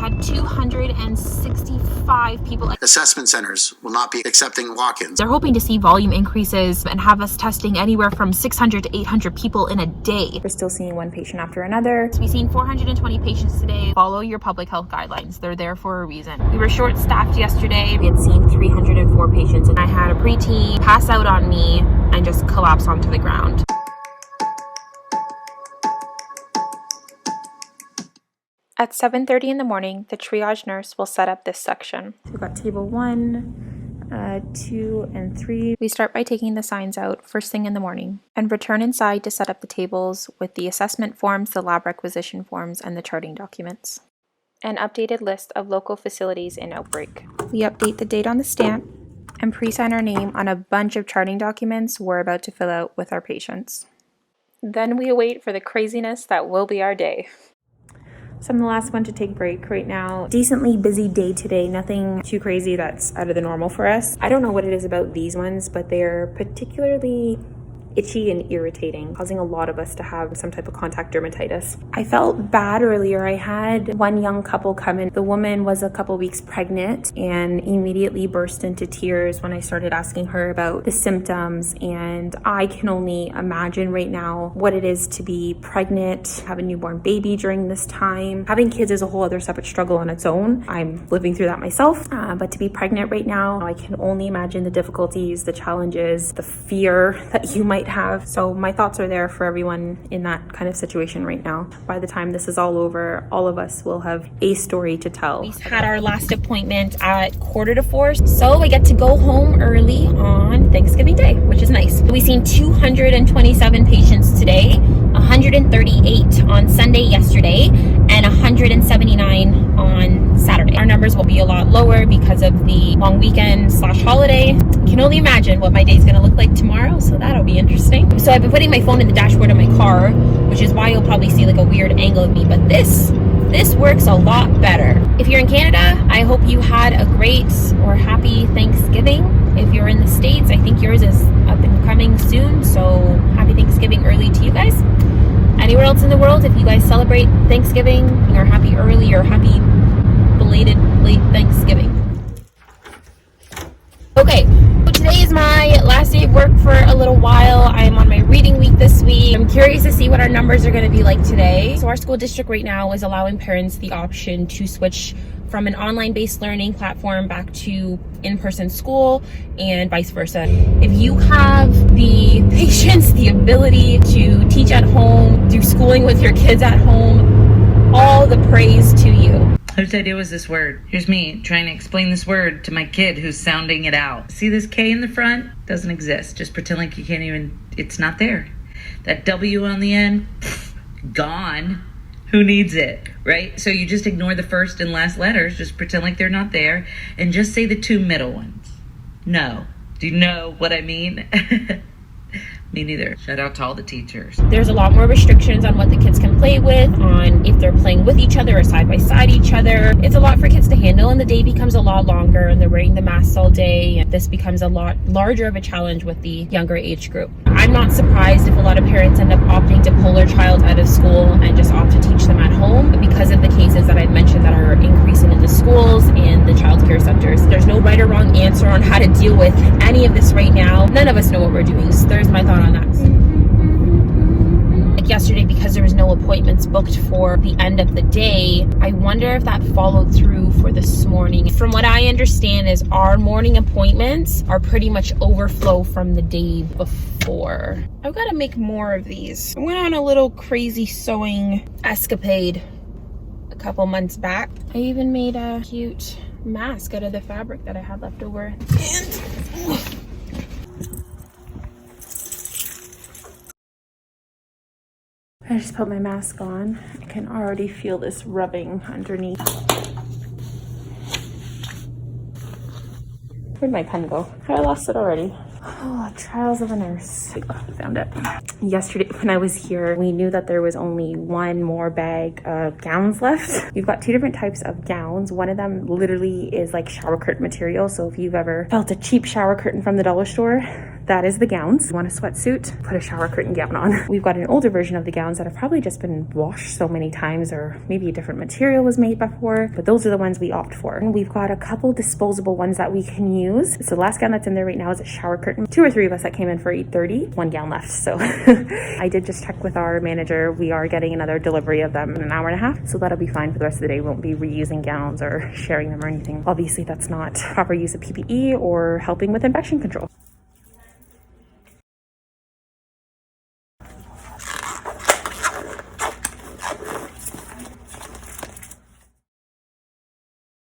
had 265 people. Assessment centers will not be accepting walk-ins. They're hoping to see volume increases and have us testing anywhere from 600 to 800 people in a day. We're still seeing one patient after another. So we've seen 420 patients today. Follow your public health guidelines. They're there for a reason. We were short-staffed yesterday. We had seen 304 patients and I had a preteen pass out on me and just collapse onto the ground. At 7:30 in the morning, the triage nurse will set up this section. So we've got table 1, 2, and 3. We start by taking the signs out first thing in the morning and return inside to set up the tables with the assessment forms, the lab requisition forms, and the charting documents. An updated list of local facilities in outbreak. We update the date on the stamp and pre-sign our name on a bunch of charting documents we're about to fill out with our patients. Then we await for the craziness that will be our day. So I'm the last one to take break right now. Decently busy day today, nothing too crazy that's out of the normal for us. I don't know what it is about these ones, but they're particularly itchy and irritating, causing a lot of us to have some type of contact dermatitis. I felt bad earlier. I had one young couple come in. The woman was a couple weeks pregnant and immediately burst into tears when I started asking her about the symptoms. And I can only imagine right now what it is to be pregnant, have a newborn baby during this time. Having kids is a whole other separate struggle on its own. I'm living through that myself, but to be pregnant right now, I can only imagine the difficulties, the challenges, the fear that you might have. So my thoughts are there for everyone in that kind of situation right now. By the time this is all over, all of us will have a story to tell. We had our last appointment at 3:45, so I get to go home early on Thanksgiving Day, which is nice. We've seen 227 patients today, 138 on Sunday yesterday, and 179 on Saturday. Our numbers will be a lot lower because of the long weekend / holiday. I can only imagine what my day is going to look like tomorrow, so that'll be interesting. So I've been putting my phone in the dashboard of my car, which is why you'll probably see like a weird angle of me, but this works a lot better. If you're in Canada, I hope you had a great or happy Thanksgiving. If you're in the States, I think yours is up and coming soon, so happy Thanksgiving early to you guys. Anywhere else in the world, if you guys celebrate Thanksgiving or happy early or happy belated late Thanksgiving. Okay, so today is my last day of work for a little while. I am on my reading week this week. I'm curious to see what our numbers are going to be like today. So our school district right now is allowing parents the option to switch from an online-based learning platform back to in-person school and vice versa. If you have the patience, the ability to teach at home, do schooling with your kids at home, all the praise to you. Whose idea was this word? Here's me trying to explain this word to my kid who's sounding it out. See this K in the front? Doesn't exist. Just pretend like you can't even, it's not there. That W on the end, gone. Who needs it, right? So you just ignore the first and last letters, just pretend like they're not there, and just say the two middle ones. No. Do you know what I mean? Me neither. Shout out to all the teachers. There's a lot more restrictions on what the kids can play with, on if they're playing with each other or side by side each other. It's a lot for kids to handle, and the day becomes a lot longer, and they're wearing the masks all day, and this becomes a lot larger of a challenge with the younger age group. I'm not surprised if a lot of parents end up opting to pull their child out of school and just opt to teach them at home because of the cases that I mentioned that are increasing in the schools and the child care centers. There's no right or wrong answer on how to deal with any of this right now. None of us know what we're doing, so there's my thought on that. Like yesterday, because there was no appointments booked for the end of the day, I wonder if that followed through for this morning. From what I understand is our morning appointments are pretty much overflow from the day before. I've got to make more of these. I went on a little crazy sewing escapade a couple months back. I even made a cute mask out of the fabric that I had left over. And I just put my mask on. I can already feel this rubbing underneath. Where'd my pen go? I lost it already. Oh, trials of a nurse. Oh, I found it. Yesterday when I was here, we knew that there was only one more bag of gowns left. We've got two different types of gowns. One of them literally is like shower curtain material. So if you've ever felt a cheap shower curtain from the dollar store, that is the gowns. You want a sweatsuit, put a shower curtain gown on. We've got an older version of the gowns that have probably just been washed so many times, or maybe a different material was made before, but those are the ones we opt for. And we've got a couple disposable ones that we can use. So the last gown that's in there right now is a shower curtain. 2 or 3 of us that came in for 8:30, 1 gown left. So I did just check with our manager. We are getting another delivery of them in an hour and a half. So that'll be fine for the rest of the day. We won't be reusing gowns or sharing them or anything. Obviously that's not proper use of PPE or helping with infection control.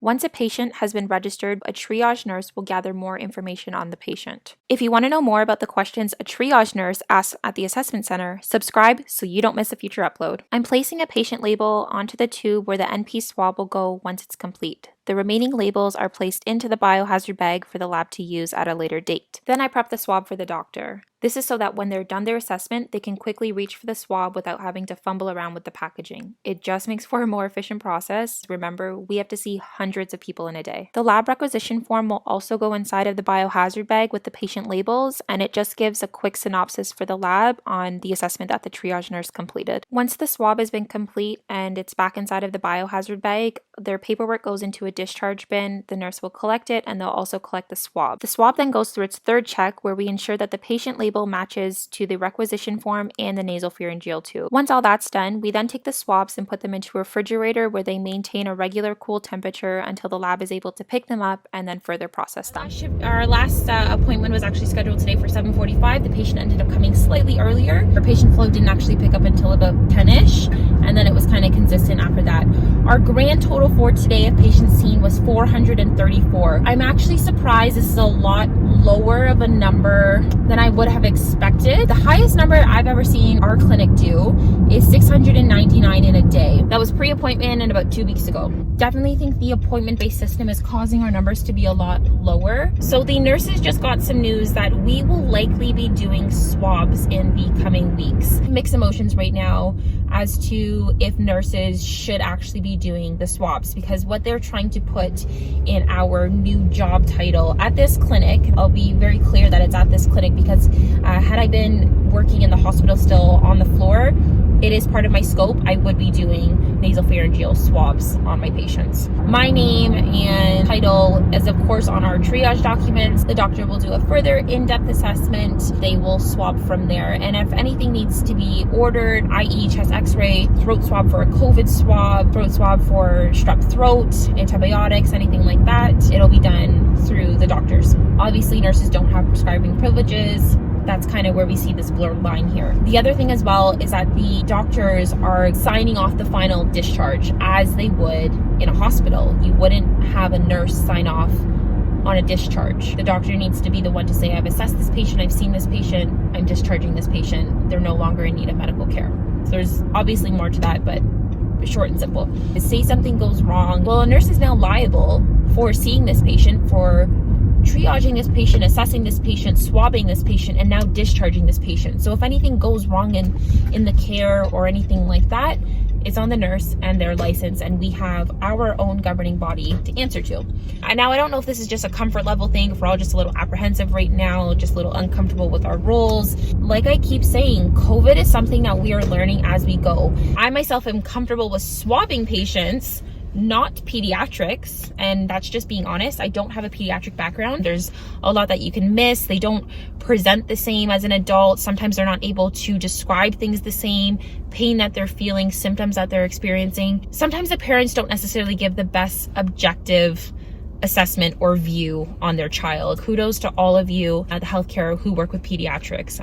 Once a patient has been registered, a triage nurse will gather more information on the patient. If you want to know more about the questions a triage nurse asks at the assessment center, subscribe so you don't miss a future upload. I'm placing a patient label onto the tube where the NP swab will go once it's complete. The remaining labels are placed into the biohazard bag for the lab to use at a later date. Then I prep the swab for the doctor. This is so that when they're done their assessment, they can quickly reach for the swab without having to fumble around with the packaging. It just makes for a more efficient process. Remember, we have to see hundreds of people in a day. The lab requisition form will also go inside of the biohazard bag with the patient labels, and it just gives a quick synopsis for the lab on the assessment that the triage nurse completed. Once the swab has been complete and it's back inside of the biohazard bag, their paperwork goes into a discharge bin. The nurse will collect it, and they'll also collect the swab. The swab then goes through its third check, where we ensure that the patient label matches to the requisition form and the nasopharyngeal tube. Once all that's done, we then take the swabs and put them into a refrigerator where they maintain a regular cool temperature until the lab is able to pick them up and then further process them. Our last appointment was actually scheduled today for 7:45. The patient ended up coming slightly earlier. Our patient flow didn't actually pick up until about 10-ish, and then it was kind of consistent after that. Our grand total for today of patients seen was 434. I'm actually surprised this is a lot lower of a number than I would have expected. The highest number I've ever seen our clinic do is 699 in a day. That was pre-appointment and about 2 weeks ago. Definitely think the appointment-based system is causing our numbers to be a lot lower. So the nurses just got some news that we will likely be doing swabs in the coming weeks. Mixed emotions right now as to if nurses should actually be doing the swabs, because what they're trying to put in our new job title at this clinic, I'll be very clear that it's at this clinic because had I been working in the hospital still on the floor, it is part of my scope. I would be doing nasopharyngeal swabs on my patients. My name and title is of course on our triage documents. The doctor will do a further in-depth assessment. They will swab from there. And if anything needs to be ordered, i.e. chest x-ray, throat swab for a COVID swab, throat swab for strep throat, antibiotics, anything like that, it'll be done through the doctors. Obviously, nurses don't have prescribing privileges. That's kind of where we see this blurred line here. The other thing as well is that the doctors are signing off the final discharge as they would in a hospital. You wouldn't have a nurse sign off on a discharge. The doctor needs to be the one to say, I've assessed this patient, I've seen this patient, I'm discharging this patient, they're no longer in need of medical care. So there's obviously more to that, but short and simple. Say something goes wrong, well, a nurse is now liable for seeing this patient, for triaging this patient, assessing this patient, swabbing this patient, and now discharging this patient. So if anything goes wrong in the care or anything like that, it's on the nurse and their license, and we have our own governing body to answer to. And now I don't know if this is just a comfort level thing, if we're all just a little apprehensive right now, just a little uncomfortable with our roles. Like I keep saying, COVID is something that we are learning as we go. I myself am comfortable with swabbing patients, not pediatrics, and that's just being honest. I don't have a pediatric background. There's a lot that you can miss. They don't present the same as an adult. Sometimes they're not able to describe things the same, pain that they're feeling, symptoms that they're experiencing. Sometimes the parents don't necessarily give the best objective assessment or view on their child. Kudos to all of you at the healthcare who work with pediatrics.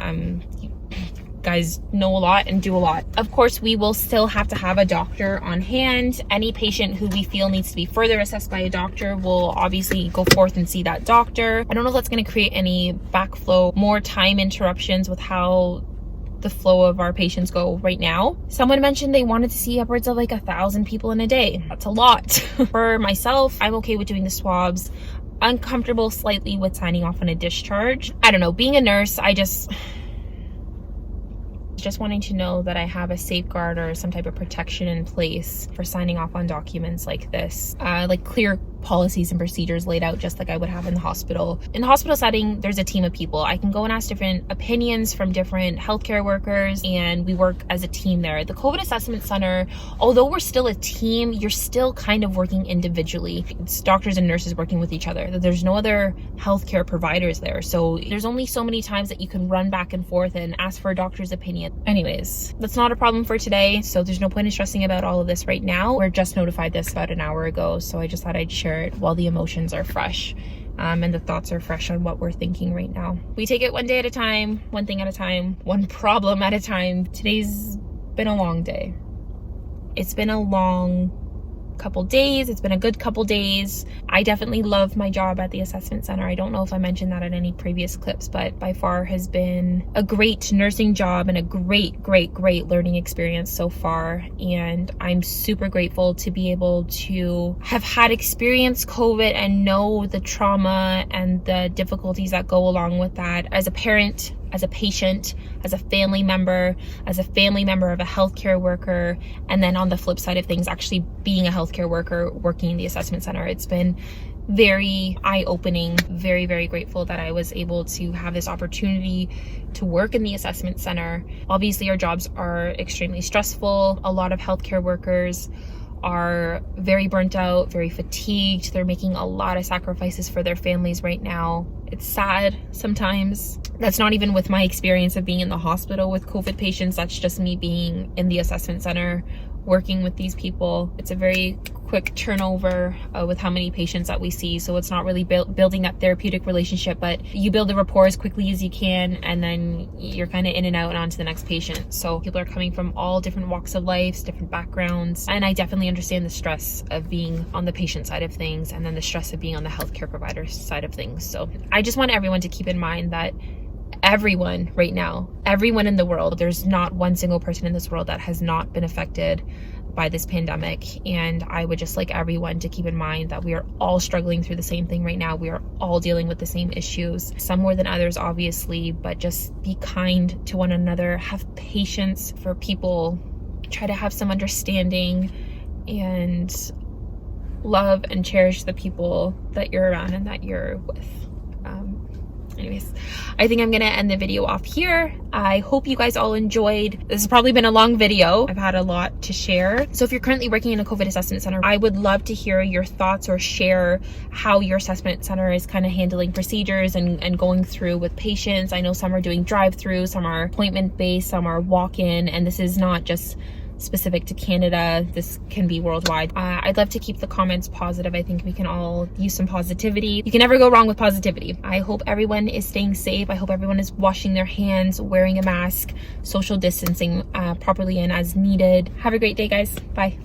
Guys know a lot and do a lot. Of course, we will still have to have a doctor on hand. Any patient who we feel needs to be further assessed by a doctor will obviously go forth and see that doctor. I don't know if that's going to create any backflow, more time interruptions with how the flow of our patients go right now. Someone mentioned they wanted to see upwards of like 1,000 people in a day. That's a lot. For myself, I'm okay with doing the swabs. Uncomfortable slightly with signing off on a discharge. I don't know, being a nurse, I just wanting to know that I have a safeguard or some type of protection in place for signing off on documents like this, like clear policies and procedures laid out just like I would have in the hospital. In the hospital setting, there's a team of people. I can go and ask different opinions from different healthcare workers, and we work as a team there. The COVID Assessment Center, although we're still a team, you're still kind of working individually. It's doctors and nurses working with each other. There's no other healthcare providers there. So there's only so many times that you can run back and forth and ask for a doctor's opinion. Anyways, that's not a problem for today. So there's no point in stressing about all of this right now. We're just notified this about an hour ago. So I just thought I'd share it while the emotions are fresh. And the thoughts are fresh on what we're thinking right now. We take it one day at a time, one thing at a time, one problem at a time. Today's been a long day. It's been a long couple days. It's been a good couple days. I definitely love my job at the assessment center. I don't know if I mentioned that in any previous clips, but by far has been a great nursing job and a great learning experience so far. And I'm super grateful to be able to have had experienced COVID and know the trauma and the difficulties that go along with that as a parent, as a patient, as a family member of a healthcare worker, and then on the flip side of things, actually being a healthcare worker working in the assessment center. It's been very eye-opening, very grateful that I was able to have this opportunity to work in the assessment center. Obviously, our jobs are extremely stressful. A lot of healthcare workers are very burnt out, very fatigued. They're making a lot of sacrifices for their families right now. It's sad sometimes. That's not even with my experience of being in the hospital with COVID patients. That's just me being in the assessment center, working with these people. It's a very quick turnover with how many patients that we see. So it's not really building that therapeutic relationship, but you build a rapport as quickly as you can, and then you're kind of in and out and on to the next patient. So people are coming from all different walks of life, different backgrounds. And I definitely understand the stress of being on the patient side of things, and then the stress of being on the healthcare provider side of things. So I just want everyone to keep in mind that everyone right now, everyone in the world, there's not one single person in this world that has not been affected by this pandemic. And I would just like everyone to keep in mind that we are all struggling through the same thing right now. We are all dealing with the same issues, some more than others, obviously, but just be kind to one another, have patience for people, try to have some understanding, and love and cherish the people that you're around and that you're with. Anyways, I think I'm gonna end the video off here. I hope you guys all enjoyed. This has probably been a long video. I've had a lot to share. So if you're currently working in a COVID assessment center, I would love to hear your thoughts or share how your assessment center is kind of handling procedures and going through with patients. I know some are doing drive-through, some are appointment-based, some are walk-in, and this is not just specific to Canada. This can be worldwide. I'd love to keep the comments positive. I think we can all use some positivity. You can never go wrong with positivity. I hope everyone is staying safe. I hope everyone is washing their hands, wearing a mask, social distancing properly and as needed. Have a great day, guys. Bye.